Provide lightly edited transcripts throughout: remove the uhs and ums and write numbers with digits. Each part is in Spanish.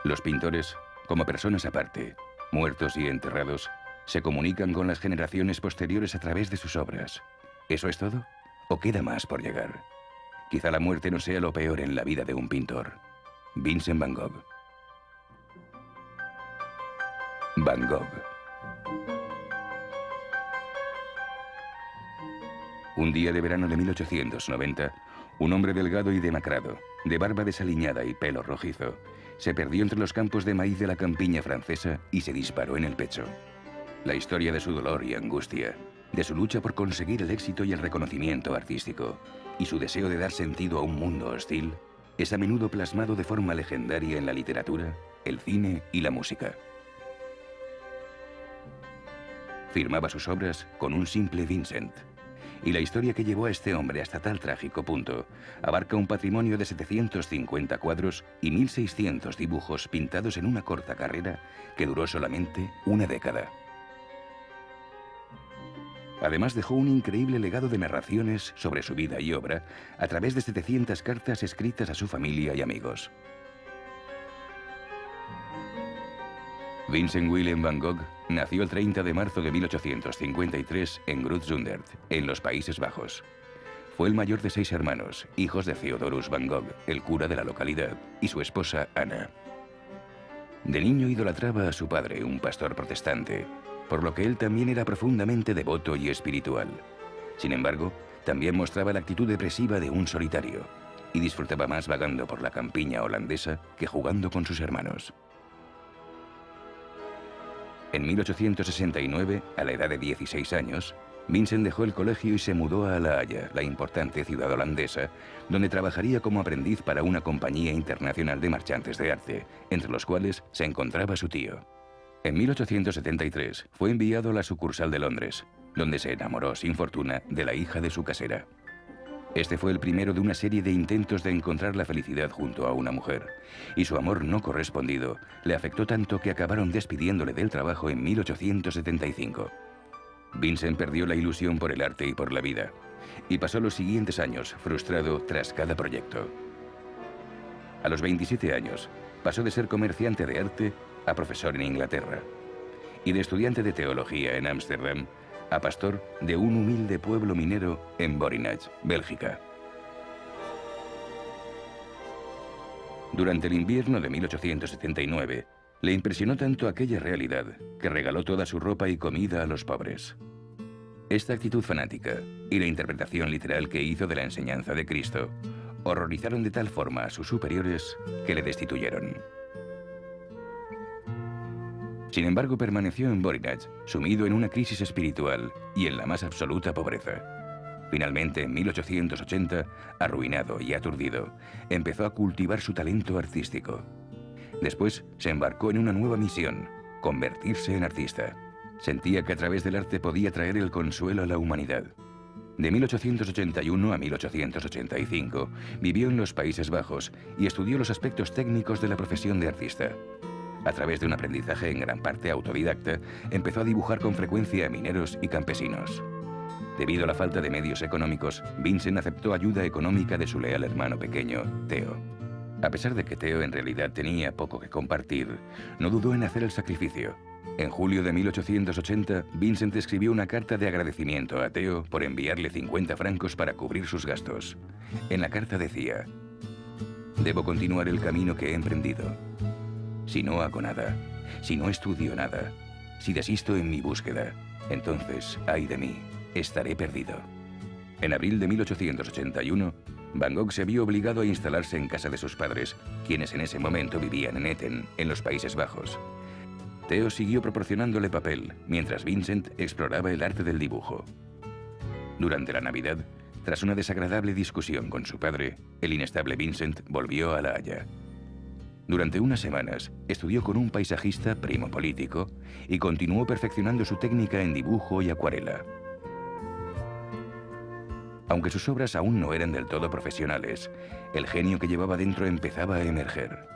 Los pintores, como personas aparte, muertos y enterrados, se comunican con las generaciones posteriores a través de sus obras. ¿Eso es todo? ¿O queda más por llegar? Quizá la muerte no sea lo peor en la vida de un pintor. Vincent Van Gogh. Van Gogh. Un día de verano de 1890, un hombre delgado y demacrado, de barba desaliñada y pelo rojizo, se perdió entre los campos de maíz de la campiña francesa y se disparó en el pecho. La historia de su dolor y angustia, de su lucha por conseguir el éxito y el reconocimiento artístico, y su deseo de dar sentido a un mundo hostil, es a menudo plasmado de forma legendaria en la literatura, el cine y la música. Firmaba sus obras con un simple Vincent. Y la historia que llevó a este hombre hasta tal trágico punto abarca un patrimonio de 750 cuadros y 1600 dibujos pintados en una corta carrera que duró solamente una década. Además dejó un increíble legado de narraciones sobre su vida y obra a través de 700 cartas escritas a su familia y amigos. Vincent Willem van Gogh nació el 30 de marzo de 1853 en Groot-Zundert, en los Países Bajos. Fue el mayor de 6 hermanos, hijos de Theodorus van Gogh, el cura de la localidad, y su esposa Anna. De niño idolatraba a su padre, un pastor protestante, por lo que él también era profundamente devoto y espiritual. Sin embargo, también mostraba la actitud depresiva de un solitario, y disfrutaba más vagando por la campiña holandesa que jugando con sus hermanos. En 1869, a la edad de 16 años, Vincent dejó el colegio y se mudó a La Haya, la importante ciudad holandesa, donde trabajaría como aprendiz para una compañía internacional de marchantes de arte, entre los cuales se encontraba su tío. En 1873 fue enviado a la sucursal de Londres, donde se enamoró sin fortuna de la hija de su casera. Este fue el primero de una serie de intentos de encontrar la felicidad junto a una mujer, y su amor no correspondido le afectó tanto que acabaron despidiéndole del trabajo en 1875. Vincent perdió la ilusión por el arte y por la vida, y pasó los siguientes años frustrado tras cada proyecto. A los 27 años, pasó de ser comerciante de arte a profesor en Inglaterra, y de estudiante de teología en Ámsterdam a pastor de un humilde pueblo minero en Borinage, Bélgica. Durante el invierno de 1879, le impresionó tanto aquella realidad que regaló toda su ropa y comida a los pobres. Esta actitud fanática y la interpretación literal que hizo de la enseñanza de Cristo horrorizaron de tal forma a sus superiores que le destituyeron. Sin embargo, permaneció en Borinage, sumido en una crisis espiritual y en la más absoluta pobreza. Finalmente, en 1880, arruinado y aturdido, empezó a cultivar su talento artístico. Después, se embarcó en una nueva misión: convertirse en artista. Sentía que a través del arte podía traer el consuelo a la humanidad. De 1881 a 1885, vivió en los Países Bajos y estudió los aspectos técnicos de la profesión de artista. A través de un aprendizaje en gran parte autodidacta, empezó a dibujar con frecuencia a mineros y campesinos. Debido a la falta de medios económicos, Vincent aceptó ayuda económica de su leal hermano pequeño, Theo. A pesar de que Theo en realidad tenía poco que compartir, no dudó en hacer el sacrificio. En julio de 1880, Vincent escribió una carta de agradecimiento a Theo por enviarle 50 francos para cubrir sus gastos. En la carta decía: «Debo continuar el camino que he emprendido. Si no hago nada, si no estudio nada, si desisto en mi búsqueda, entonces, ay de mí, estaré perdido». En abril de 1881, Van Gogh se vio obligado a instalarse en casa de sus padres, quienes en ese momento vivían en Etten, en los Países Bajos. Theo siguió proporcionándole papel, mientras Vincent exploraba el arte del dibujo. Durante la Navidad, tras una desagradable discusión con su padre, el inestable Vincent volvió a La Haya. Durante unas semanas, estudió con un paisajista primo político y continuó perfeccionando su técnica en dibujo y acuarela. Aunque sus obras aún no eran del todo profesionales, el genio que llevaba dentro empezaba a emerger.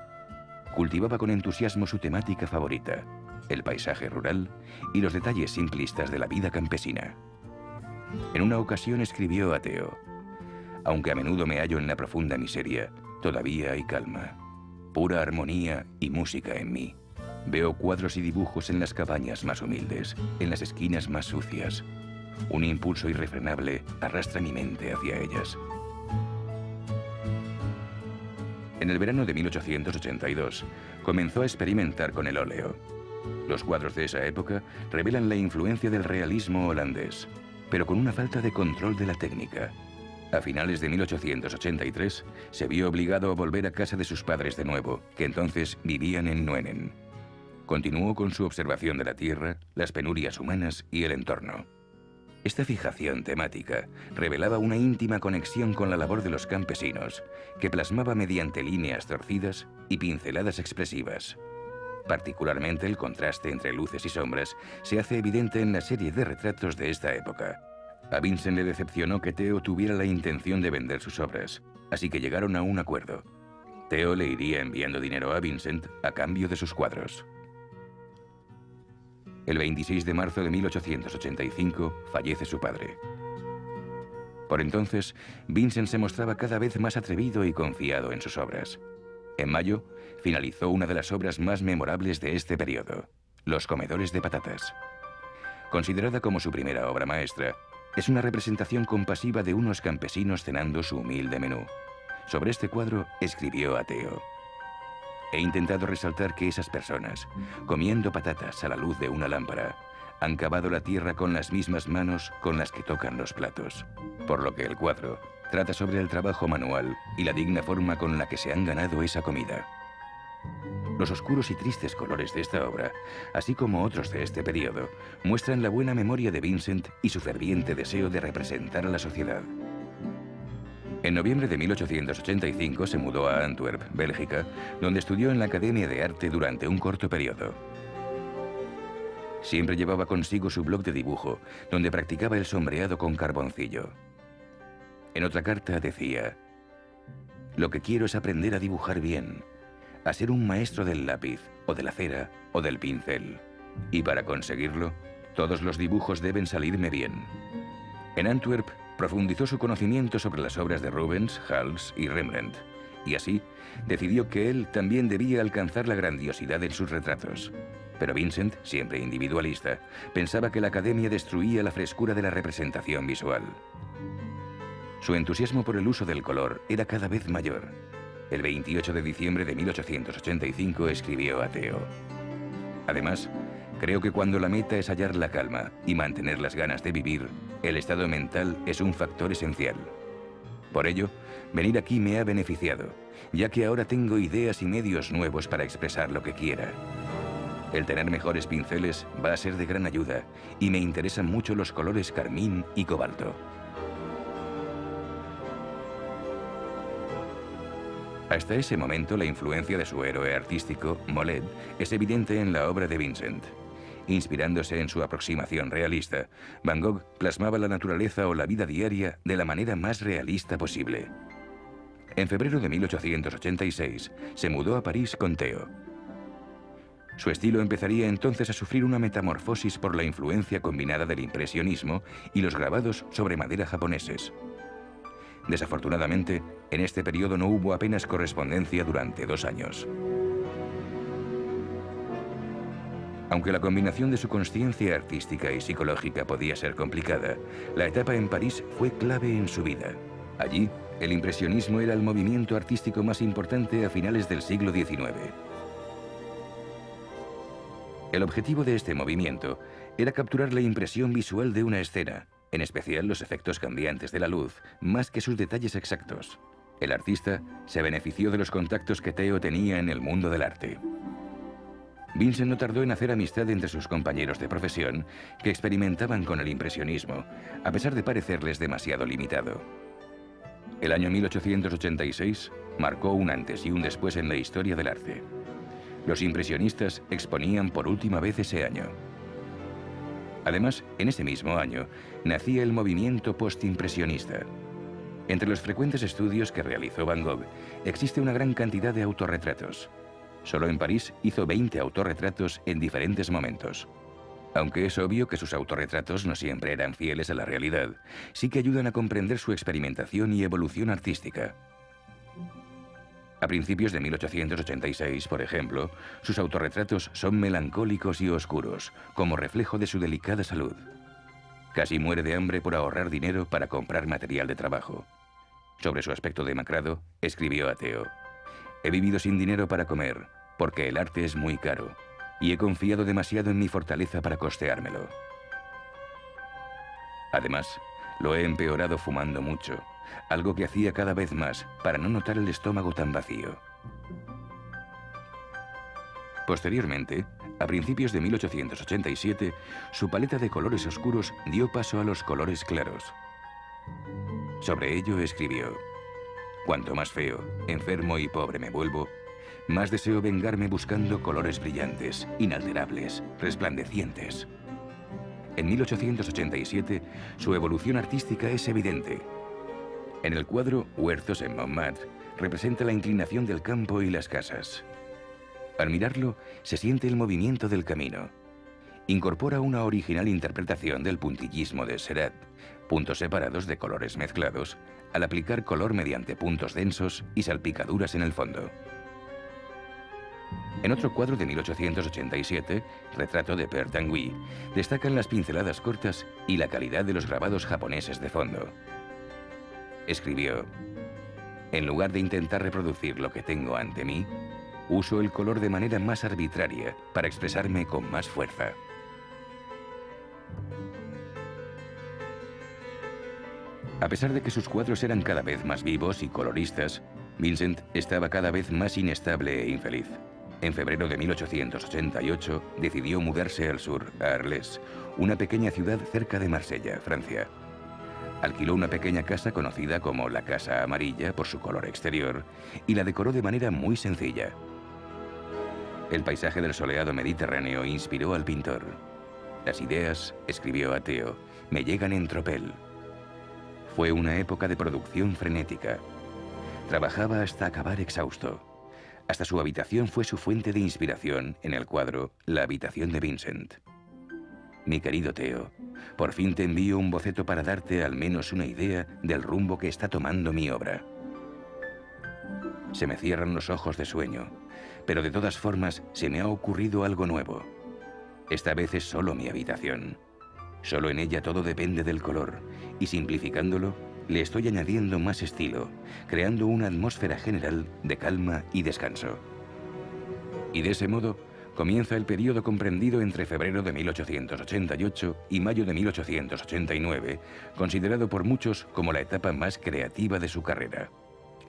Cultivaba con entusiasmo su temática favorita, el paisaje rural y los detalles simplistas de la vida campesina. En una ocasión escribió a Theo: «Aunque a menudo me hallo en la profunda miseria, todavía hay calma. pura armonía y música en mí. Veo cuadros y dibujos en las cabañas más humildes, en las esquinas más sucias. Un impulso irrefrenable arrastra mi mente hacia ellas. En el verano de 1882, comenzó a experimentar con el óleo. Los cuadros de esa época revelan la influencia del realismo holandés, pero con una falta de control de la técnica. A finales de 1883, se vio obligado a volver a casa de sus padres de nuevo, que entonces vivían en Nuenen. Continuó con su observación de la tierra, las penurias humanas y el entorno. Esta fijación temática revelaba una íntima conexión con la labor de los campesinos, que plasmaba mediante líneas torcidas y pinceladas expresivas. Particularmente el contraste entre luces y sombras se hace evidente en la serie de retratos de esta época. A Vincent le decepcionó que Theo tuviera la intención de vender sus obras, así que llegaron a un acuerdo. Theo le iría enviando dinero a Vincent a cambio de sus cuadros. El 26 de marzo de 1885 fallece su padre. Por entonces, Vincent se mostraba cada vez más atrevido y confiado en sus obras. En mayo, finalizó una de las obras más memorables de este periodo, Los comedores de patatas. Considerada como su primera obra maestra, es una representación compasiva de unos campesinos cenando su humilde menú. Sobre este cuadro escribió a Theo: he intentado resaltar que esas personas, comiendo patatas a la luz de una lámpara, han cavado la tierra con las mismas manos con las que tocan los platos. Por lo que el cuadro trata sobre el trabajo manual y la digna forma con la que se han ganado esa comida. Los oscuros y tristes colores de esta obra, así como otros de este periodo, muestran la buena memoria de Vincent y su ferviente deseo de representar a la sociedad. En noviembre de 1885 se mudó a Antwerp, Bélgica, donde estudió en la Academia de Arte durante un corto periodo. Siempre llevaba consigo su bloc de dibujo, donde practicaba el sombreado con carboncillo. En otra carta decía: lo que quiero es aprender a dibujar bien, a ser un maestro del lápiz, o de la cera, o del pincel. Y para conseguirlo, todos los dibujos deben salirme bien. En Antwerp, profundizó su conocimiento sobre las obras de Rubens, Hals y Rembrandt, y así decidió que él también debía alcanzar la grandiosidad en sus retratos. Pero Vincent, siempre individualista, pensaba que la academia destruía la frescura de la representación visual. Su entusiasmo por el uso del color era cada vez mayor. El 28 de diciembre de 1885 escribió a Theo: además, creo que cuando la meta es hallar la calma y mantener las ganas de vivir, el estado mental es un factor esencial. Por ello, venir aquí me ha beneficiado, ya que ahora tengo ideas y medios nuevos para expresar lo que quiera. El tener mejores pinceles va a ser de gran ayuda y me interesan mucho los colores carmín y cobalto. Hasta ese momento, la influencia de su héroe artístico, Molet, es evidente en la obra de Vincent. Inspirándose en su aproximación realista, Van Gogh plasmaba la naturaleza o la vida diaria de la manera más realista posible. En febrero de 1886, se mudó a París con Theo. Su estilo empezaría entonces a sufrir una metamorfosis por la influencia combinada del impresionismo y los grabados sobre madera japoneses. Desafortunadamente, en este periodo no hubo apenas correspondencia durante 2 años. Aunque la combinación de su consciencia artística y psicológica podía ser complicada, la etapa en París fue clave en su vida. Allí, el impresionismo era el movimiento artístico más importante a finales del siglo XIX. El objetivo de este movimiento era capturar la impresión visual de una escena, en especial los efectos cambiantes de la luz, más que sus detalles exactos. El artista se benefició de los contactos que Theo tenía en el mundo del arte. Vincent no tardó en hacer amistad entre sus compañeros de profesión que experimentaban con el impresionismo, a pesar de parecerles demasiado limitado. El año 1886 marcó un antes y un después en la historia del arte. Los impresionistas exponían por última vez ese año. Además, en ese mismo año, nacía el movimiento postimpresionista. Entre los frecuentes estudios que realizó Van Gogh, existe una gran cantidad de autorretratos. Solo en París hizo 20 autorretratos en diferentes momentos. Aunque es obvio que sus autorretratos no siempre eran fieles a la realidad, sí que ayudan a comprender su experimentación y evolución artística. A principios de 1886, por ejemplo, sus autorretratos son melancólicos y oscuros, como reflejo de su delicada salud. Casi muere de hambre por ahorrar dinero para comprar material de trabajo. Sobre su aspecto demacrado, escribió a Theo: «He vivido sin dinero para comer, porque el arte es muy caro, y he confiado demasiado en mi fortaleza para costeármelo. Además, lo he empeorado fumando mucho, algo que hacía cada vez más para no notar el estómago tan vacío». Posteriormente, a principios de 1887, su paleta de colores oscuros dio paso a los colores claros. Sobre ello escribió: «Cuanto más feo, enfermo y pobre me vuelvo, más deseo vengarme buscando colores brillantes, inalterables, resplandecientes». En 1887, su evolución artística es evidente. En el cuadro Huertos en Montmartre, representa la inclinación del campo y las casas. Al mirarlo, se siente el movimiento del camino. Incorpora una original interpretación del puntillismo de Seurat, puntos separados de colores mezclados, al aplicar color mediante puntos densos y salpicaduras en el fondo. En otro cuadro de 1887, Retrato de Père Tanguy, destacan las pinceladas cortas y la calidad de los grabados japoneses de fondo. Escribió: «En lugar de intentar reproducir lo que tengo ante mí, uso el color de manera más arbitraria para expresarme con más fuerza». A pesar de que sus cuadros eran cada vez más vivos y coloristas, Vincent estaba cada vez más inestable e infeliz. En febrero de 1888 decidió mudarse al sur, a Arles, una pequeña ciudad cerca de Marsella, Francia. Alquiló una pequeña casa conocida como la Casa Amarilla por su color exterior y la decoró de manera muy sencilla. El paisaje del soleado Mediterráneo inspiró al pintor. «Las ideas», escribió a Theo, «me llegan en tropel». Fue una época de producción frenética. Trabajaba hasta acabar exhausto. Hasta su habitación fue su fuente de inspiración en el cuadro La habitación de Vincent. «Mi querido Theo, por fin te envío un boceto para darte al menos una idea del rumbo que está tomando mi obra. Se me cierran los ojos de sueño, pero de todas formas se me ha ocurrido algo nuevo. Esta vez es solo mi habitación. Solo en ella todo depende del color, y simplificándolo, le estoy añadiendo más estilo, creando una atmósfera general de calma y descanso. Y de ese modo, comienza el periodo comprendido entre febrero de 1888 y mayo de 1889, considerado por muchos como la etapa más creativa de su carrera.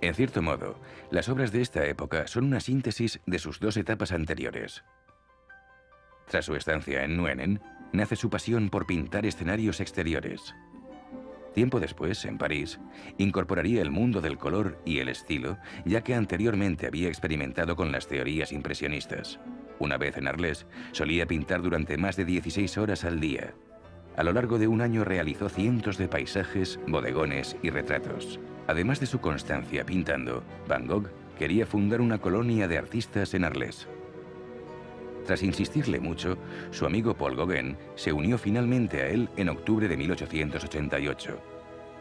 En cierto modo, las obras de esta época son una síntesis de sus dos etapas anteriores. Tras su estancia en Nuenen, nace su pasión por pintar escenarios exteriores. Tiempo después, en París, incorporaría el mundo del color y el estilo, ya que anteriormente había experimentado con las teorías impresionistas. Una vez en Arles, solía pintar durante más de 16 horas al día. A lo largo de un año realizó cientos de paisajes, bodegones y retratos. Además de su constancia pintando, Van Gogh quería fundar una colonia de artistas en Arles. Tras insistirle mucho, su amigo Paul Gauguin se unió finalmente a él en octubre de 1888.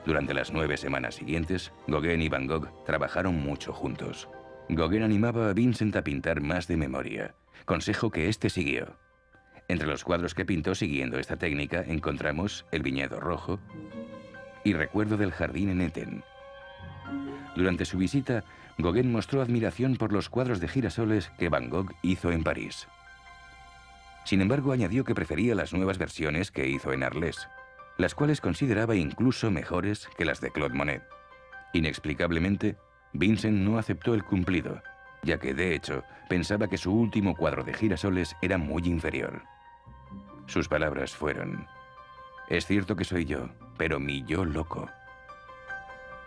Durante las 9 semanas siguientes, Gauguin y Van Gogh trabajaron mucho juntos. Gauguin animaba a Vincent a pintar más de memoria, consejo que éste siguió. Entre los cuadros que pintó siguiendo esta técnica encontramos El viñedo rojo y Recuerdo del jardín en Eten. Durante su visita, Gauguin mostró admiración por los cuadros de girasoles que Van Gogh hizo en París. Sin embargo, añadió que prefería las nuevas versiones que hizo en Arles, las cuales consideraba incluso mejores que las de Claude Monet. Inexplicablemente, Vincent no aceptó el cumplido, ya que, de hecho, pensaba que su último cuadro de girasoles era muy inferior. Sus palabras fueron: «Es cierto que soy yo, pero mi yo loco».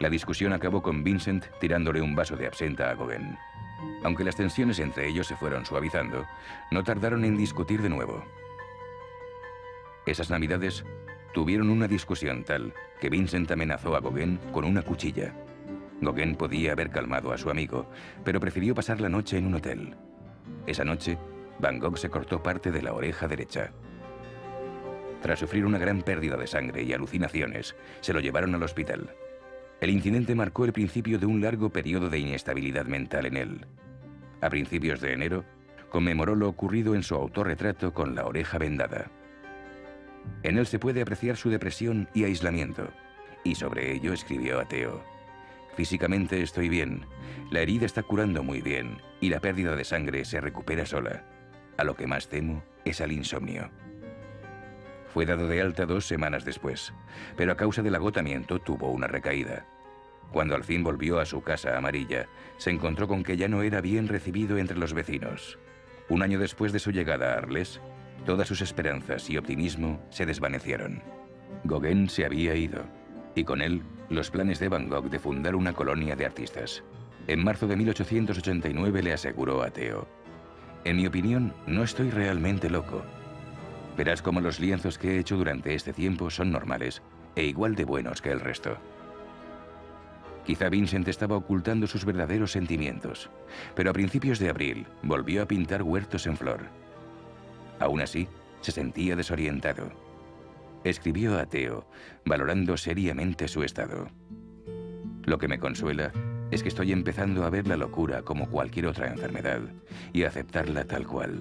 La discusión acabó con Vincent tirándole un vaso de absenta a Gauguin. Aunque las tensiones entre ellos se fueron suavizando, no tardaron en discutir de nuevo. Esas navidades tuvieron una discusión tal que Vincent amenazó a Gauguin con una cuchilla. Gauguin podía haber calmado a su amigo, pero prefirió pasar la noche en un hotel. Esa noche, Van Gogh se cortó parte de la oreja derecha. Tras sufrir una gran pérdida de sangre y alucinaciones, se lo llevaron al hospital. El incidente marcó el principio de un largo periodo de inestabilidad mental en él. A principios de enero, conmemoró lo ocurrido en su autorretrato con la oreja vendada. En él se puede apreciar su depresión y aislamiento, y sobre ello escribió a Theo: «Físicamente estoy bien, la herida está curando muy bien y la pérdida de sangre se recupera sola. A lo que más temo es al insomnio». Fue dado de alta 2 semanas después, pero a causa del agotamiento tuvo una recaída. Cuando al fin volvió a su casa amarilla, se encontró con que ya no era bien recibido entre los vecinos. Un año después de su llegada a Arles, todas sus esperanzas y optimismo se desvanecieron. Gauguin se había ido, y con él los planes de Van Gogh de fundar una colonia de artistas. En marzo de 1889 le aseguró a Theo: «En mi opinión, no estoy realmente loco. Verás cómo los lienzos que he hecho durante este tiempo son normales e igual de buenos que el resto». Quizá Vincent estaba ocultando sus verdaderos sentimientos, pero a principios de abril volvió a pintar huertos en flor. Aún así, se sentía desorientado. Escribió a Theo, valorando seriamente su estado: «Lo que me consuela es que estoy empezando a ver la locura como cualquier otra enfermedad y a aceptarla tal cual».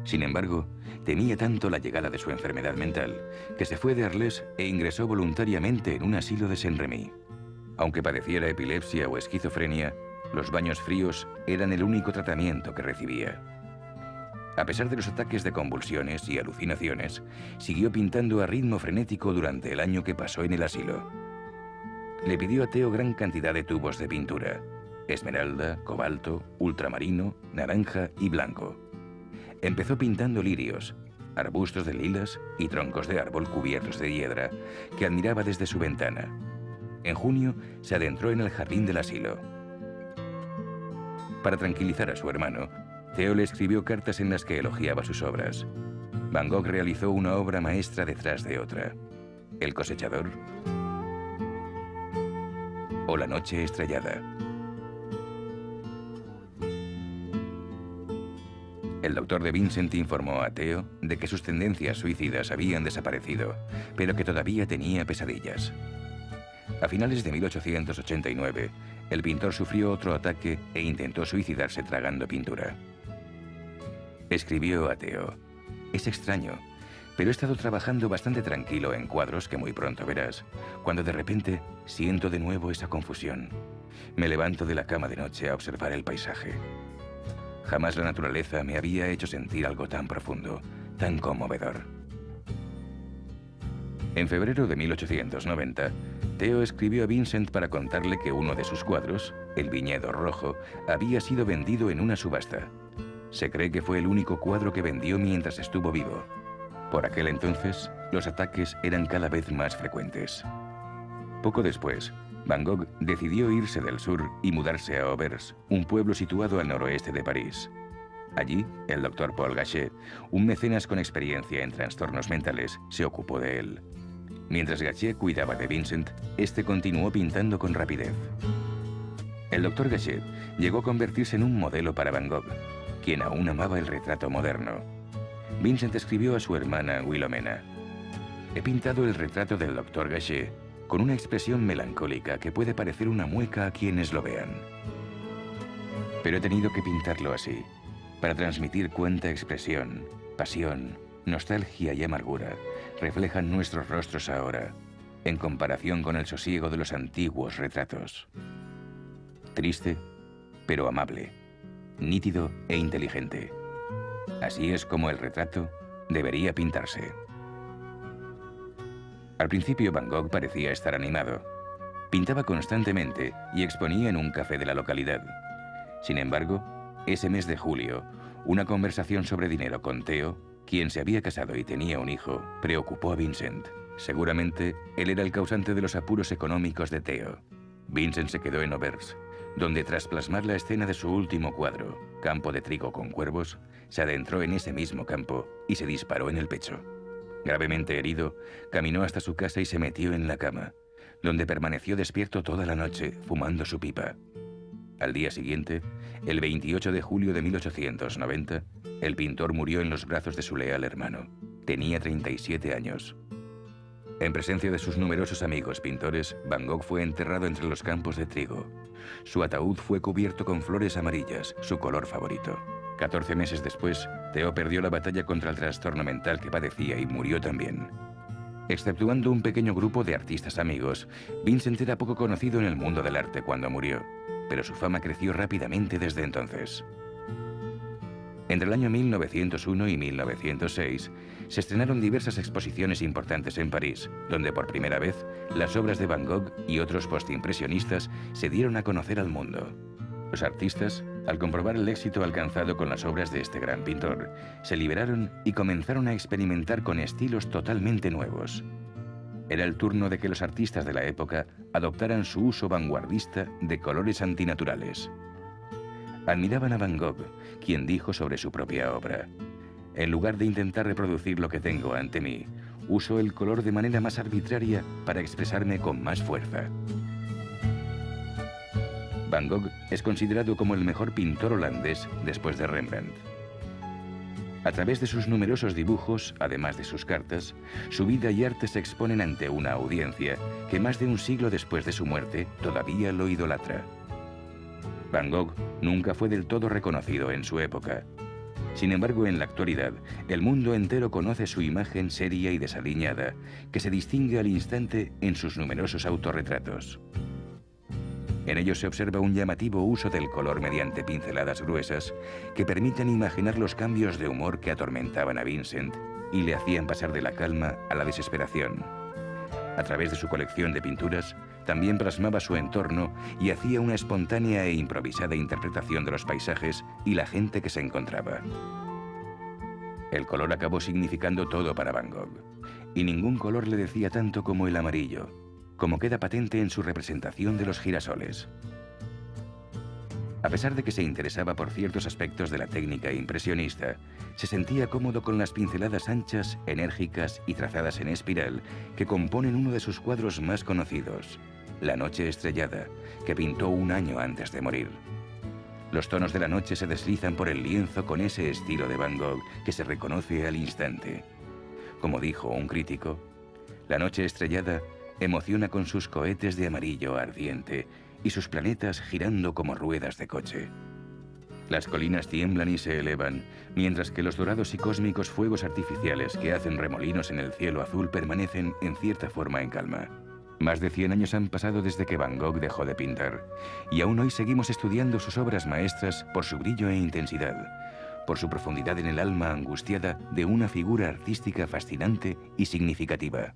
Sin embargo, temía tanto la llegada de su enfermedad mental que se fue de Arles e ingresó voluntariamente en un asilo de Saint-Rémy. Aunque padeciera epilepsia o esquizofrenia, los baños fríos eran el único tratamiento que recibía. A pesar de los ataques de convulsiones y alucinaciones, siguió pintando a ritmo frenético durante el año que pasó en el asilo. Le pidió a Theo gran cantidad de tubos de pintura: esmeralda, cobalto, ultramarino, naranja y blanco. Empezó pintando lirios, arbustos de lilas y troncos de árbol cubiertos de hiedra que admiraba desde su ventana. En junio se adentró en el jardín del asilo. Para tranquilizar a su hermano, Theo le escribió cartas en las que elogiaba sus obras. Van Gogh realizó una obra maestra detrás de otra: El cosechador o La noche estrellada. El doctor de Vincent informó a Theo de que sus tendencias suicidas habían desaparecido, pero que todavía tenía pesadillas. A finales de 1889, el pintor sufrió otro ataque e intentó suicidarse tragando pintura. Escribió a Theo: «Es extraño, pero he estado trabajando bastante tranquilo en cuadros que muy pronto verás, cuando de repente siento de nuevo esa confusión. Me levanto de la cama de noche a observar el paisaje. Jamás la naturaleza me había hecho sentir algo tan profundo, tan conmovedor». En febrero de 1890, Theo escribió a Vincent para contarle que uno de sus cuadros, El viñedo rojo, había sido vendido en una subasta. Se cree que fue el único cuadro que vendió mientras estuvo vivo. Por aquel entonces, los ataques eran cada vez más frecuentes. Poco después, Van Gogh decidió irse del sur y mudarse a Auvers, un pueblo situado al noroeste de París. Allí, el doctor Paul Gachet, un mecenas con experiencia en trastornos mentales, se ocupó de él. Mientras Gachet cuidaba de Vincent, este continuó pintando con rapidez. El doctor Gachet llegó a convertirse en un modelo para Van Gogh, quien aún amaba el retrato moderno. Vincent escribió a su hermana Wilhelmina: «He pintado el retrato del doctor Gachet con una expresión melancólica que puede parecer una mueca a quienes lo vean. Pero he tenido que pintarlo así, para transmitir cuánta expresión, pasión, nostalgia y amargura reflejan nuestros rostros ahora, en comparación con el sosiego de los antiguos retratos. Triste, pero amable, nítido e inteligente. Así es como el retrato debería pintarse». Al principio Van Gogh parecía estar animado. Pintaba constantemente y exponía en un café de la localidad. Sin embargo, ese mes de julio, una conversación sobre dinero con Theo, quien se había casado y tenía un hijo, preocupó a Vincent. Seguramente, él era el causante de los apuros económicos de Theo. Vincent se quedó en Auvers, donde tras plasmar la escena de su último cuadro, Campo de trigo con cuervos, se adentró en ese mismo campo y se disparó en el pecho. Gravemente herido, caminó hasta su casa y se metió en la cama, donde permaneció despierto toda la noche, fumando su pipa. Al día siguiente, el 28 de julio de 1890, el pintor murió en los brazos de su leal hermano. Tenía 37 años. En presencia de sus numerosos amigos pintores, Van Gogh fue enterrado entre los campos de trigo. Su ataúd fue cubierto con flores amarillas, su color favorito. 14 meses después, Theo perdió la batalla contra el trastorno mental que padecía y murió también. Exceptuando un pequeño grupo de artistas amigos, Vincent era poco conocido en el mundo del arte cuando murió, pero su fama creció rápidamente desde entonces. Entre el año 1901 y 1906, se estrenaron diversas exposiciones importantes en París, donde por primera vez las obras de Van Gogh y otros postimpresionistas se dieron a conocer al mundo. Los artistas, al comprobar el éxito alcanzado con las obras de este gran pintor, se liberaron y comenzaron a experimentar con estilos totalmente nuevos. Era el turno de que los artistas de la época adoptaran su uso vanguardista de colores antinaturales. Admiraban a Van Gogh, quien dijo sobre su propia obra: en lugar de intentar reproducir lo que tengo ante mí, uso el color de manera más arbitraria para expresarme con más fuerza. Van Gogh es considerado como el mejor pintor holandés después de Rembrandt. A través de sus numerosos dibujos, además de sus cartas, su vida y arte se exponen ante una audiencia que más de un siglo después de su muerte todavía lo idolatra. Van Gogh nunca fue del todo reconocido en su época. Sin embargo, en la actualidad, el mundo entero conoce su imagen seria y desaliñada, que se distingue al instante en sus numerosos autorretratos. En ellos se observa un llamativo uso del color mediante pinceladas gruesas que permiten imaginar los cambios de humor que atormentaban a Vincent y le hacían pasar de la calma a la desesperación. A través de su colección de pinturas, también plasmaba su entorno y hacía una espontánea e improvisada interpretación de los paisajes y la gente que se encontraba. El color acabó significando todo para Van Gogh, y ningún color le decía tanto como el amarillo, como queda patente en su representación de los girasoles. A pesar de que se interesaba por ciertos aspectos de la técnica impresionista, se sentía cómodo con las pinceladas anchas, enérgicas y trazadas en espiral que componen uno de sus cuadros más conocidos, La noche estrellada, que pintó un año antes de morir. Los tonos de la noche se deslizan por el lienzo con ese estilo de Van Gogh que se reconoce al instante. Como dijo un crítico, la noche estrellada emociona con sus cohetes de amarillo ardiente y sus planetas girando como ruedas de coche. Las colinas tiemblan y se elevan, mientras que los dorados y cósmicos fuegos artificiales que hacen remolinos en el cielo azul permanecen en cierta forma en calma. Más de 100 años han pasado desde que Van Gogh dejó de pintar, y aún hoy seguimos estudiando sus obras maestras por su brillo e intensidad, por su profundidad en el alma angustiada de una figura artística fascinante y significativa.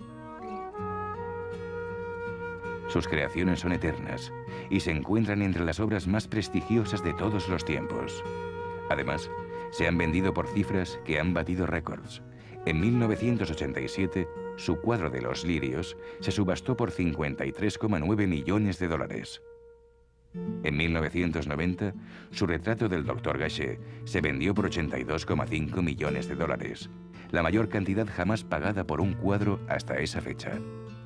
Sus creaciones son eternas y se encuentran entre las obras más prestigiosas de todos los tiempos. Además, se han vendido por cifras que han batido récords. En 1987, su cuadro de los lirios se subastó por 53,9 millones de dólares. En 1990, su retrato del Dr. Gachet se vendió por 82,5 millones de dólares, la mayor cantidad jamás pagada por un cuadro hasta esa fecha.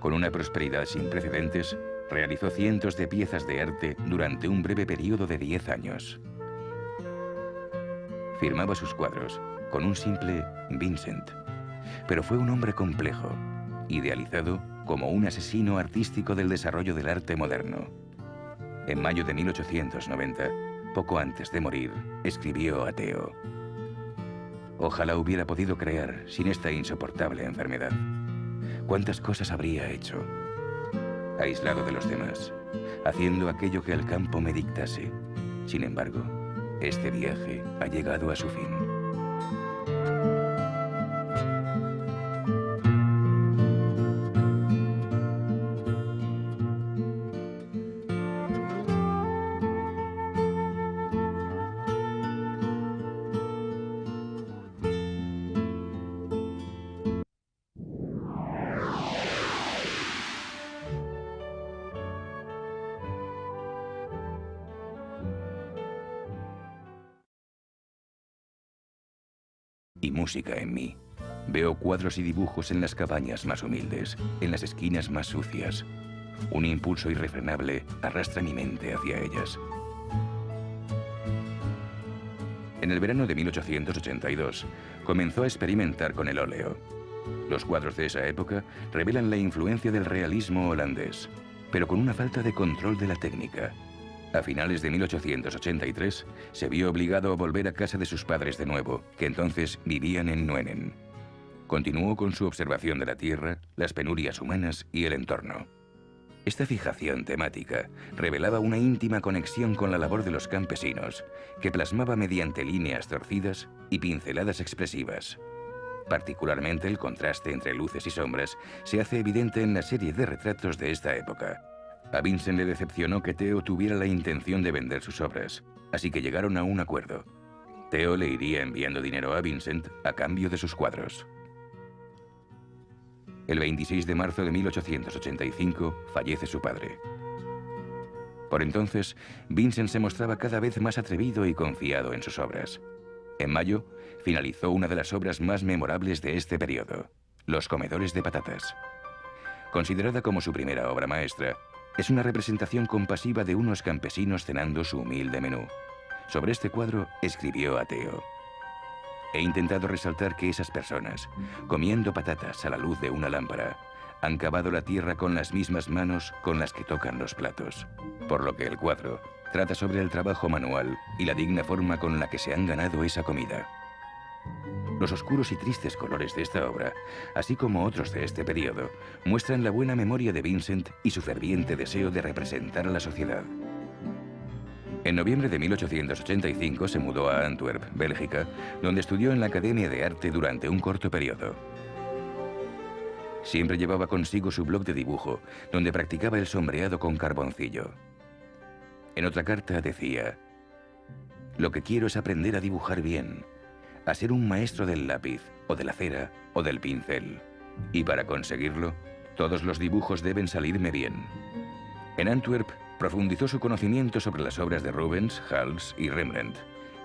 Con una prosperidad sin precedentes, realizó cientos de piezas de arte durante un breve periodo de 10 años. Firmaba sus cuadros con un simple Vincent, pero fue un hombre complejo, idealizado como un asesino artístico del desarrollo del arte moderno. En mayo de 1890, poco antes de morir, escribió a Theo: ojalá hubiera podido crear sin esta insoportable enfermedad. ¿Cuántas cosas habría hecho? Aislado de los demás, haciendo aquello que el campo me dictase. Sin embargo, este viaje ha llegado a su fin. Y música en mí. Veo cuadros y dibujos en las cabañas más humildes, en las esquinas más sucias. Un impulso irrefrenable arrastra mi mente hacia ellas. En el verano de 1882, comenzó a experimentar con el óleo. Los cuadros de esa época revelan la influencia del realismo holandés, pero con una falta de control de la técnica. A finales de 1883 se vio obligado a volver a casa de sus padres de nuevo, que entonces vivían en Nuenen. Continuó con su observación de la tierra, las penurias humanas y el entorno. Esta fijación temática revelaba una íntima conexión con la labor de los campesinos, que plasmaba mediante líneas torcidas y pinceladas expresivas. Particularmente el contraste entre luces y sombras se hace evidente en la serie de retratos de esta época. A Vincent le decepcionó que Theo tuviera la intención de vender sus obras, así que llegaron a un acuerdo. Theo le iría enviando dinero a Vincent a cambio de sus cuadros. El 26 de marzo de 1885 fallece su padre. Por entonces, Vincent se mostraba cada vez más atrevido y confiado en sus obras. En mayo, finalizó una de las obras más memorables de este periodo, Los comedores de patatas. Considerada como su primera obra maestra, es una representación compasiva de unos campesinos cenando su humilde menú. Sobre este cuadro escribió a Theo: he intentado resaltar que esas personas, comiendo patatas a la luz de una lámpara, han cavado la tierra con las mismas manos con las que tocan los platos, por lo que el cuadro trata sobre el trabajo manual y la digna forma con la que se han ganado esa comida. Los oscuros y tristes colores de esta obra, así como otros de este periodo, muestran la buena memoria de Vincent y su ferviente deseo de representar a la sociedad. En noviembre de 1885 se mudó a Antwerp, Bélgica, donde estudió en la Academia de Arte durante un corto periodo. Siempre llevaba consigo su bloc de dibujo, donde practicaba el sombreado con carboncillo. En otra carta decía: lo que quiero es aprender a dibujar bien, a ser un maestro del lápiz, o de la cera, o del pincel. Y para conseguirlo, todos los dibujos deben salirme bien. En Antwerp, profundizó su conocimiento sobre las obras de Rubens, Hals y Rembrandt,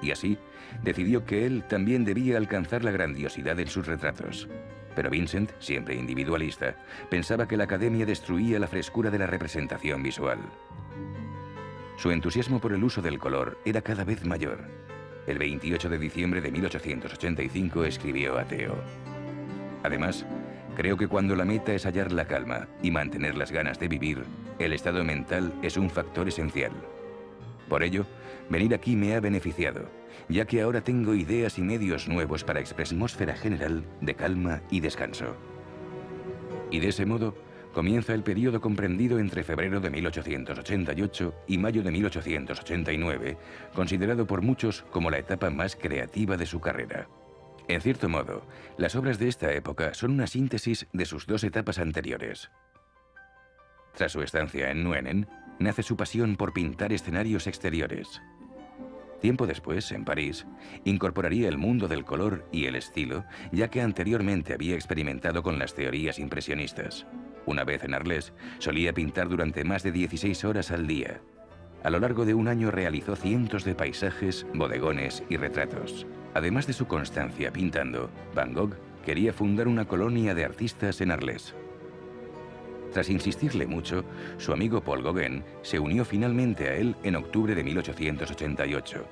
y así decidió que él también debía alcanzar la grandiosidad en sus retratos. Pero Vincent, siempre individualista, pensaba que la academia destruía la frescura de la representación visual. Su entusiasmo por el uso del color era cada vez mayor. El 28 de diciembre de 1885 escribió a Theo: además, creo que cuando la meta es hallar la calma y mantener las ganas de vivir, el estado mental es un factor esencial. Por ello, venir aquí me ha beneficiado, ya que ahora tengo ideas y medios nuevos para expresar una atmósfera general de calma y descanso. Y de ese modo, comienza el periodo comprendido entre febrero de 1888 y mayo de 1889, considerado por muchos como la etapa más creativa de su carrera. En cierto modo, las obras de esta época son una síntesis de sus dos etapas anteriores. Tras su estancia en Nuenen, nace su pasión por pintar escenarios exteriores. Tiempo después, en París, incorporaría el mundo del color y el estilo, ya que anteriormente había experimentado con las teorías impresionistas. Una vez en Arles, solía pintar durante más de 16 horas al día. A lo largo de un año realizó cientos de paisajes, bodegones y retratos. Además de su constancia pintando, Van Gogh quería fundar una colonia de artistas en Arles. Tras insistirle mucho, su amigo Paul Gauguin se unió finalmente a él en octubre de 1888.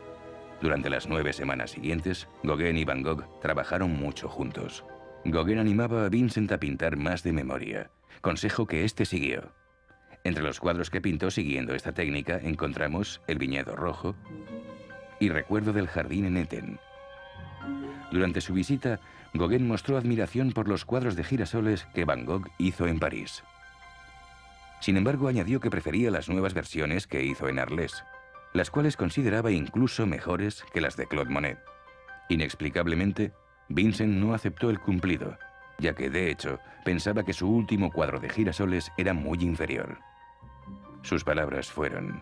Durante las 9 semanas siguientes, Gauguin y Van Gogh trabajaron mucho juntos. Gauguin animaba a Vincent a pintar más de memoria, consejo que éste siguió. Entre los cuadros que pintó siguiendo esta técnica encontramos El viñedo rojo y Recuerdo del jardín en Eten. Durante su visita, Gauguin mostró admiración por los cuadros de girasoles que Van Gogh hizo en París. Sin embargo, añadió que prefería las nuevas versiones que hizo en Arles, las cuales consideraba incluso mejores que las de Claude Monet. Inexplicablemente, Vincent no aceptó el cumplido, ya que, de hecho, pensaba que su último cuadro de girasoles era muy inferior. Sus palabras fueron: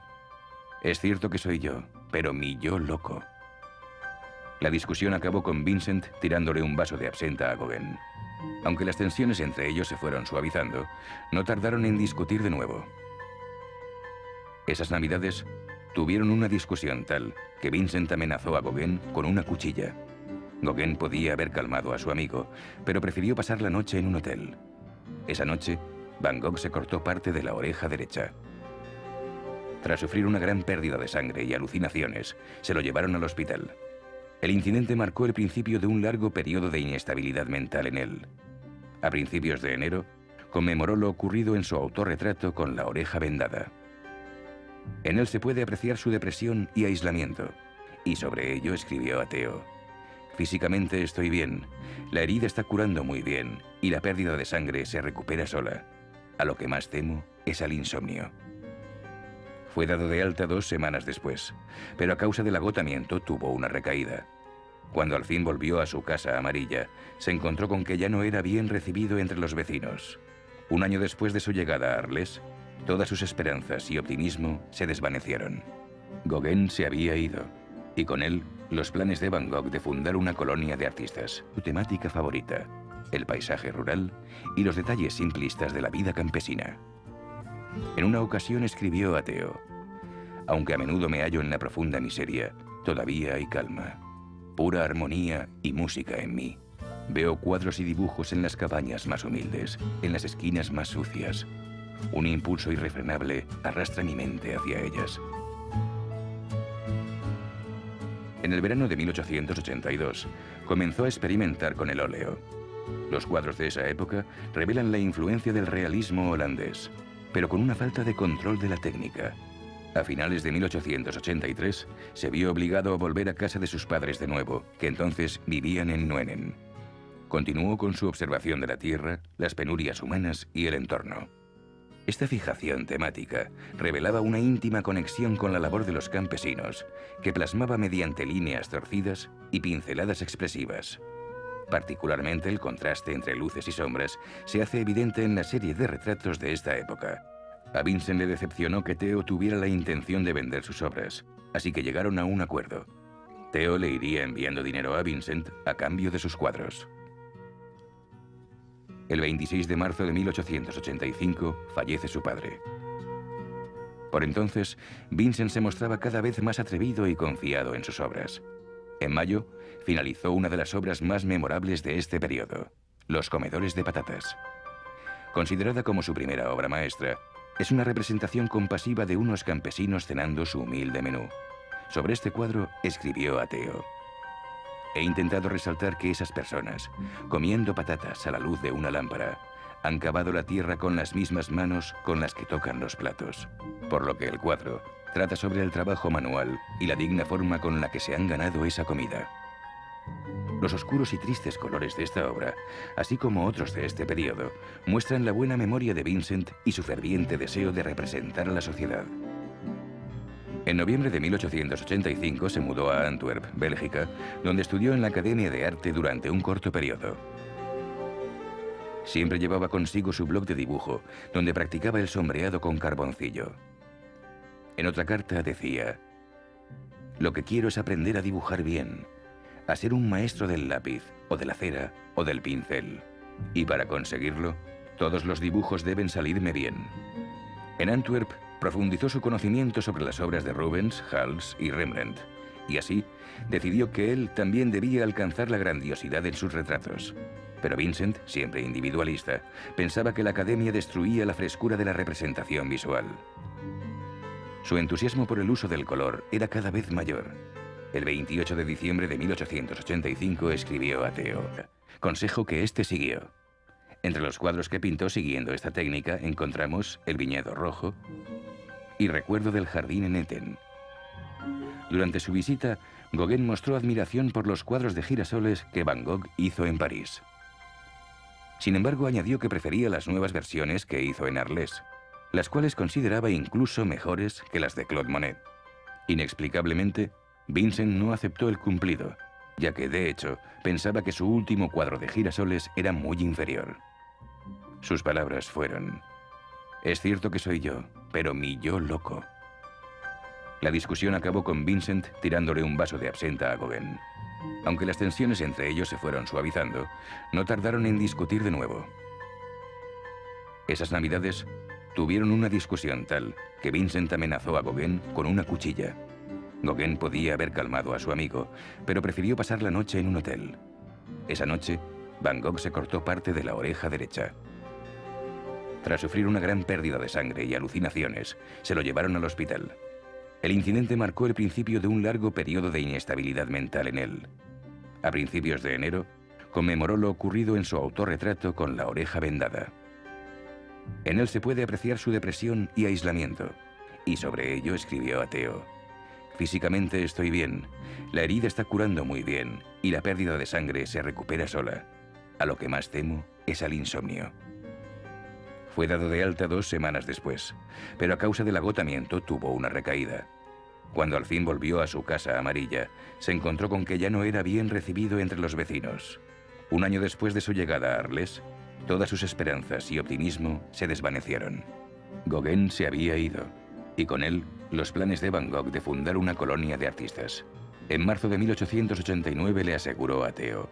es cierto que soy yo, pero mi yo loco. La discusión acabó con Vincent tirándole un vaso de absenta a Gauguin. Aunque las tensiones entre ellos se fueron suavizando, no tardaron en discutir de nuevo. Esas navidades tuvieron una discusión tal que Vincent amenazó a Gauguin con una cuchilla. Gauguin podía haber calmado a su amigo, pero prefirió pasar la noche en un hotel. Esa noche, Van Gogh se cortó parte de la oreja derecha. Tras sufrir una gran pérdida de sangre y alucinaciones, se lo llevaron al hospital. El incidente marcó el principio de un largo periodo de inestabilidad mental en él. A principios de enero, conmemoró lo ocurrido en su autorretrato con la oreja vendada. En él se puede apreciar su depresión y aislamiento, y sobre ello escribió a Theo: «Físicamente estoy bien, la herida está curando muy bien y la pérdida de sangre se recupera sola. A lo que más temo es al insomnio». Fue dado de alta 2 semanas después, pero a causa del agotamiento tuvo una recaída. Cuando al fin volvió a su casa amarilla, se encontró con que ya no era bien recibido entre los vecinos. Un año después de su llegada a Arles, todas sus esperanzas y optimismo se desvanecieron. Gauguin se había ido, y con él los planes de Van Gogh de fundar una colonia de artistas. Su temática favorita, el paisaje rural y los detalles simplistas de la vida campesina. En una ocasión escribió a Theo: «Aunque a menudo me hallo en la profunda miseria, todavía hay calma, pura armonía y música en mí. Veo cuadros y dibujos en las cabañas más humildes, en las esquinas más sucias. Un impulso irrefrenable arrastra mi mente hacia ellas». En el verano de 1882, comenzó a experimentar con el óleo. Los cuadros de esa época revelan la influencia del realismo holandés, pero con una falta de control de la técnica. A finales de 1883, se vio obligado a volver a casa de sus padres de nuevo, que entonces vivían en Nuenen. Continuó con su observación de la tierra, las penurias humanas y el entorno. Esta fijación temática revelaba una íntima conexión con la labor de los campesinos, que plasmaba mediante líneas torcidas y pinceladas expresivas. Particularmente el contraste entre luces y sombras se hace evidente en la serie de retratos de esta época. A Vincent le decepcionó que Theo tuviera la intención de vender sus obras, así que llegaron a un acuerdo. Theo le iría enviando dinero a Vincent a cambio de sus cuadros. El 26 de marzo de 1885 fallece su padre. Por entonces, Vincent se mostraba cada vez más atrevido y confiado en sus obras. En mayo, finalizó una de las obras más memorables de este periodo, Los comedores de patatas. Considerada como su primera obra maestra, es una representación compasiva de unos campesinos cenando su humilde menú. Sobre este cuadro escribió a Theo: «He intentado resaltar que esas personas, comiendo patatas a la luz de una lámpara, han cavado la tierra con las mismas manos con las que tocan los platos, por lo que el cuadro trata sobre el trabajo manual y la digna forma con la que se han ganado esa comida». Los oscuros y tristes colores de esta obra, así como otros de este periodo, muestran la buena memoria de Vincent y su ferviente deseo de representar a la sociedad. En noviembre de 1885 se mudó a Antwerp, Bélgica, donde estudió en la Academia de Arte durante un corto periodo. Siempre llevaba consigo su bloc de dibujo, donde practicaba el sombreado con carboncillo. En otra carta decía: «Lo que quiero es aprender a dibujar bien, a ser un maestro del lápiz, o de la cera, o del pincel. Y para conseguirlo, todos los dibujos deben salirme bien». En Antwerp profundizó su conocimiento sobre las obras de Rubens, Hals y Rembrandt, y así decidió que él también debía alcanzar la grandiosidad en sus retratos. Pero Vincent, siempre individualista, pensaba que la academia destruía la frescura de la representación visual. Su entusiasmo por el uso del color era cada vez mayor. El 28 de diciembre de 1885 escribió a Theo, consejo que éste siguió. Entre los cuadros que pintó siguiendo esta técnica encontramos El viñedo rojo y Recuerdo del jardín en Eten. Durante su visita, Gauguin mostró admiración por los cuadros de girasoles que Van Gogh hizo en París. Sin embargo, añadió que prefería las nuevas versiones que hizo en Arles, las cuales consideraba incluso mejores que las de Claude Monet. Inexplicablemente, Vincent no aceptó el cumplido, ya que, de hecho, pensaba que su último cuadro de girasoles era muy inferior. Sus palabras fueron: «Es cierto que soy yo, pero mi yo loco». La discusión acabó con Vincent tirándole un vaso de absenta a Gauguin. Aunque las tensiones entre ellos se fueron suavizando, no tardaron en discutir de nuevo. Esas navidades tuvieron una discusión tal que Vincent amenazó a Gauguin con una cuchilla. Gauguin podía haber calmado a su amigo, pero prefirió pasar la noche en un hotel. Esa noche, Van Gogh se cortó parte de la oreja derecha. Tras sufrir una gran pérdida de sangre y alucinaciones, se lo llevaron al hospital. El incidente marcó el principio de un largo periodo de inestabilidad mental en él. A principios de enero, conmemoró lo ocurrido en su autorretrato con la oreja vendada. En él se puede apreciar su depresión y aislamiento, y sobre ello escribió a Theo: «Físicamente estoy bien, la herida está curando muy bien y la pérdida de sangre se recupera sola. A lo que más temo es al insomnio». Fue dado de alta 2 semanas después, pero a causa del agotamiento tuvo una recaída. Cuando al fin volvió a su casa amarilla, se encontró con que ya no era bien recibido entre los vecinos. Un año después de su llegada a Arles, todas sus esperanzas y optimismo se desvanecieron. Gauguin se había ido, y con él los planes de Van Gogh de fundar una colonia de artistas. En marzo de 1889 le aseguró a Theo: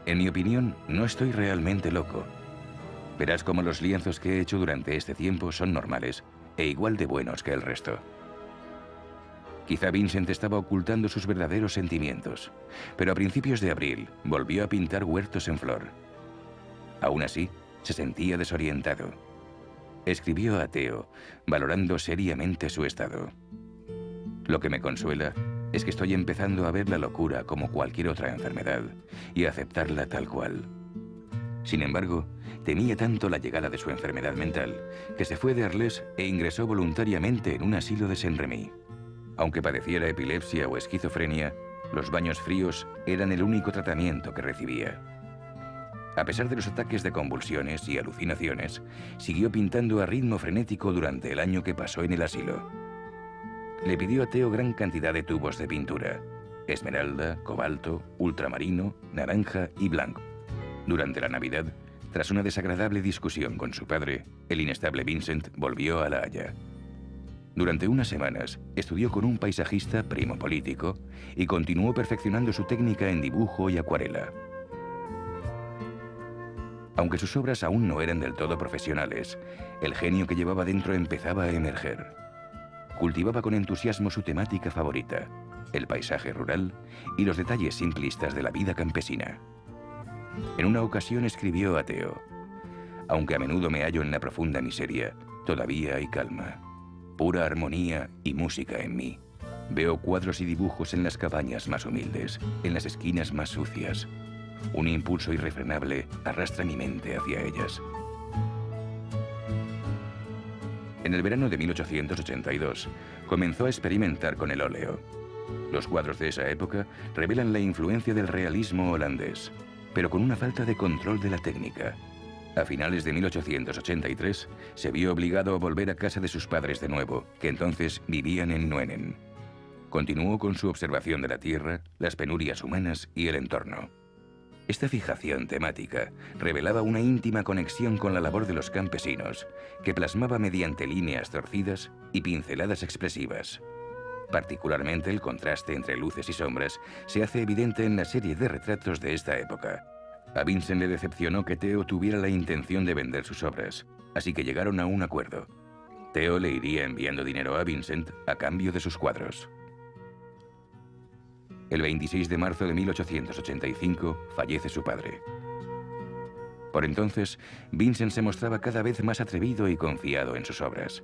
«En mi opinión, no estoy realmente loco. Verás cómo los lienzos que he hecho durante este tiempo son normales e igual de buenos que el resto». Quizá Vincent estaba ocultando sus verdaderos sentimientos, pero a principios de abril volvió a pintar huertos en flor. Aún así, se sentía desorientado. Escribió a Theo, valorando seriamente su estado: «Lo que me consuela es que estoy empezando a ver la locura como cualquier otra enfermedad y a aceptarla tal cual». Sin embargo, temía tanto la llegada de su enfermedad mental que se fue de Arles e ingresó voluntariamente en un asilo de Saint-Rémy. Aunque padeciera epilepsia o esquizofrenia, los baños fríos eran el único tratamiento que recibía. A pesar de los ataques de convulsiones y alucinaciones, siguió pintando a ritmo frenético durante el año que pasó en el asilo. Le pidió a Theo gran cantidad de tubos de pintura: esmeralda, cobalto, ultramarino, naranja y blanco. Durante la Navidad, tras una desagradable discusión con su padre, el inestable Vincent volvió a La Haya. Durante unas semanas, estudió con un paisajista primo político y continuó perfeccionando su técnica en dibujo y acuarela. Aunque sus obras aún no eran del todo profesionales, el genio que llevaba dentro empezaba a emerger. Cultivaba con entusiasmo su temática favorita, el paisaje rural y los detalles simplistas de la vida campesina. En una ocasión escribió a Theo: «Aunque a menudo me hallo en la profunda miseria, todavía hay calma, pura armonía y música en mí. Veo cuadros y dibujos en las cabañas más humildes, en las esquinas más sucias. Un impulso irrefrenable arrastra mi mente hacia ellas». En el verano de 1882, comenzó a experimentar con el óleo. Los cuadros de esa época revelan la influencia del realismo holandés, pero con una falta de control de la técnica. A finales de 1883, se vio obligado a volver a casa de sus padres de nuevo, que entonces vivían en Nuenen. Continuó con su observación de la tierra, las penurias humanas y el entorno. Esta fijación temática revelaba una íntima conexión con la labor de los campesinos, que plasmaba mediante líneas torcidas y pinceladas expresivas. Particularmente el contraste entre luces y sombras se hace evidente en la serie de retratos de esta época. A Vincent le decepcionó que Theo tuviera la intención de vender sus obras, así que llegaron a un acuerdo. Theo le iría enviando dinero a Vincent a cambio de sus cuadros. El 26 de marzo de 1885 fallece su padre. Por entonces, Vincent se mostraba cada vez más atrevido y confiado en sus obras.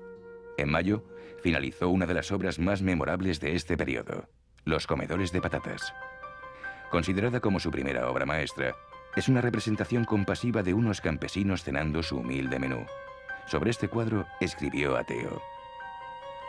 En mayo, finalizó una de las obras más memorables de este periodo, Los comedores de patatas. Considerada como su primera obra maestra, es una representación compasiva de unos campesinos cenando su humilde menú. Sobre este cuadro escribió a Theo: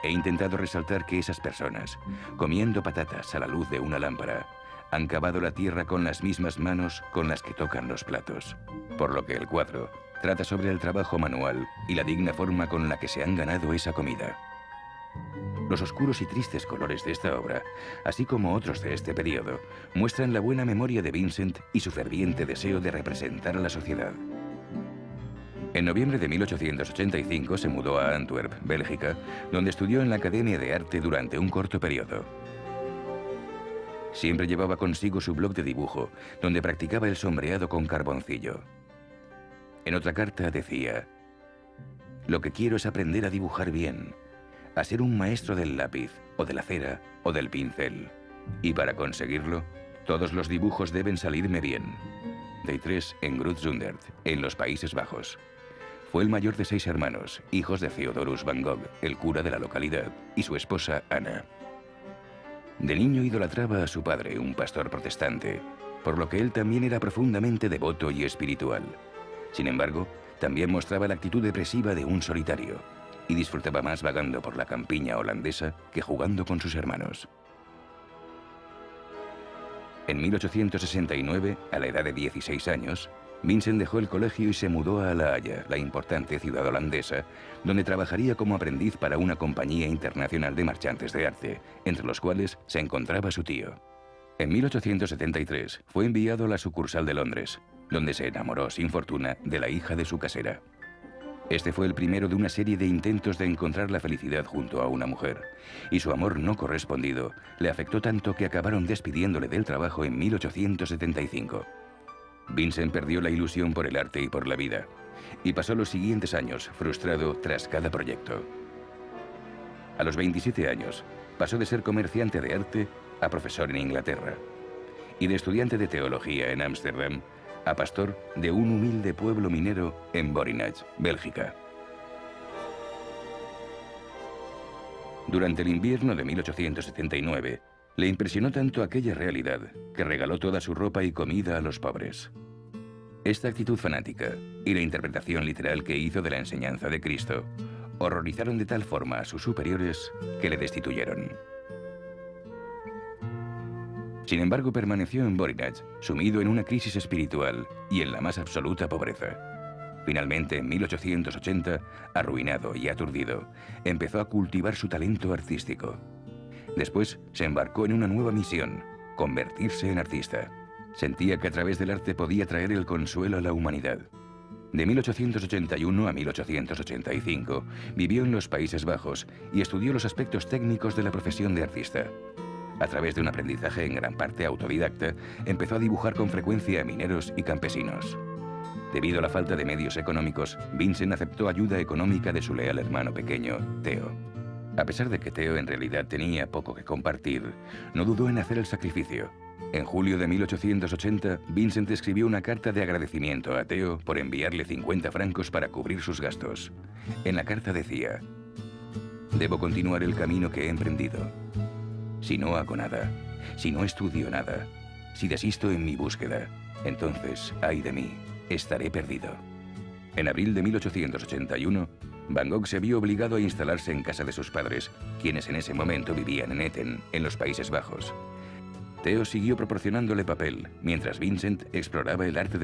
«He intentado resaltar que esas personas, comiendo patatas a la luz de una lámpara, han cavado la tierra con las mismas manos con las que tocan los platos, por lo que el cuadro trata sobre el trabajo manual y la digna forma con la que se han ganado esa comida». Los oscuros y tristes colores de esta obra, así como otros de este periodo, muestran la buena memoria de Vincent y su ferviente deseo de representar a la sociedad. En noviembre de 1885 se mudó a Antwerp, Bélgica, donde estudió en la Academia de Arte durante un corto periodo. Siempre llevaba consigo su bloc de dibujo, donde practicaba el sombreado con carboncillo. En otra carta decía: «Lo que quiero es aprender a dibujar bien, a ser un maestro del lápiz, o de la cera, o del pincel. Y para conseguirlo, todos los dibujos deben salirme bien». De 3 en Groot-Zundert, en los Países Bajos. Fue el mayor de 6 hermanos, hijos de Theodorus van Gogh, el cura de la localidad, y su esposa Anna. De niño idolatraba a su padre, un pastor protestante, por lo que él también era profundamente devoto y espiritual. Sin embargo, también mostraba la actitud depresiva de un solitario y disfrutaba más vagando por la campiña holandesa que jugando con sus hermanos. En 1869, a la edad de 16 años, Vincent dejó el colegio y se mudó a La Haya, la importante ciudad holandesa, donde trabajaría como aprendiz para una compañía internacional de marchantes de arte, entre los cuales se encontraba su tío. En 1873 fue enviado a la sucursal de Londres, donde se enamoró sin fortuna de la hija de su casera. Este fue el primero de una serie de intentos de encontrar la felicidad junto a una mujer, y su amor no correspondido le afectó tanto que acabaron despidiéndole del trabajo en 1875. Vincent perdió la ilusión por el arte y por la vida, y pasó los siguientes años frustrado tras cada proyecto. A los 27 años, pasó de ser comerciante de arte a profesor en Inglaterra, y de estudiante de teología en Ámsterdam a pastor de un humilde pueblo minero en Borinage, Bélgica. Durante el invierno de 1879, le impresionó tanto aquella realidad que regaló toda su ropa y comida a los pobres. Esta actitud fanática y la interpretación literal que hizo de la enseñanza de Cristo horrorizaron de tal forma a sus superiores que le destituyeron. Sin embargo, permaneció en Borinage, sumido en una crisis espiritual y en la más absoluta pobreza. Finalmente, en 1880, arruinado y aturdido, empezó a cultivar su talento artístico. Después, se embarcó en una nueva misión: convertirse en artista. Sentía que a través del arte podía traer el consuelo a la humanidad. De 1881 a 1885, vivió en los Países Bajos y estudió los aspectos técnicos de la profesión de artista. A través de un aprendizaje en gran parte autodidacta, empezó a dibujar con frecuencia a mineros y campesinos. Debido a la falta de medios económicos, Vincent aceptó ayuda económica de su leal hermano pequeño, Theo. A pesar de que Theo en realidad tenía poco que compartir, no dudó en hacer el sacrificio. En julio de 1880, Vincent escribió una carta de agradecimiento a Theo por enviarle 50 francos para cubrir sus gastos. En la carta decía: «Debo continuar el camino que he emprendido. Si no hago nada, si no estudio nada, si desisto en mi búsqueda, entonces, ay de mí, estaré perdido». En abril de 1881, Van Gogh se vio obligado a instalarse en casa de sus padres, quienes en ese momento vivían en Etten, en los Países Bajos. Theo siguió proporcionándole papel, mientras Vincent exploraba el arte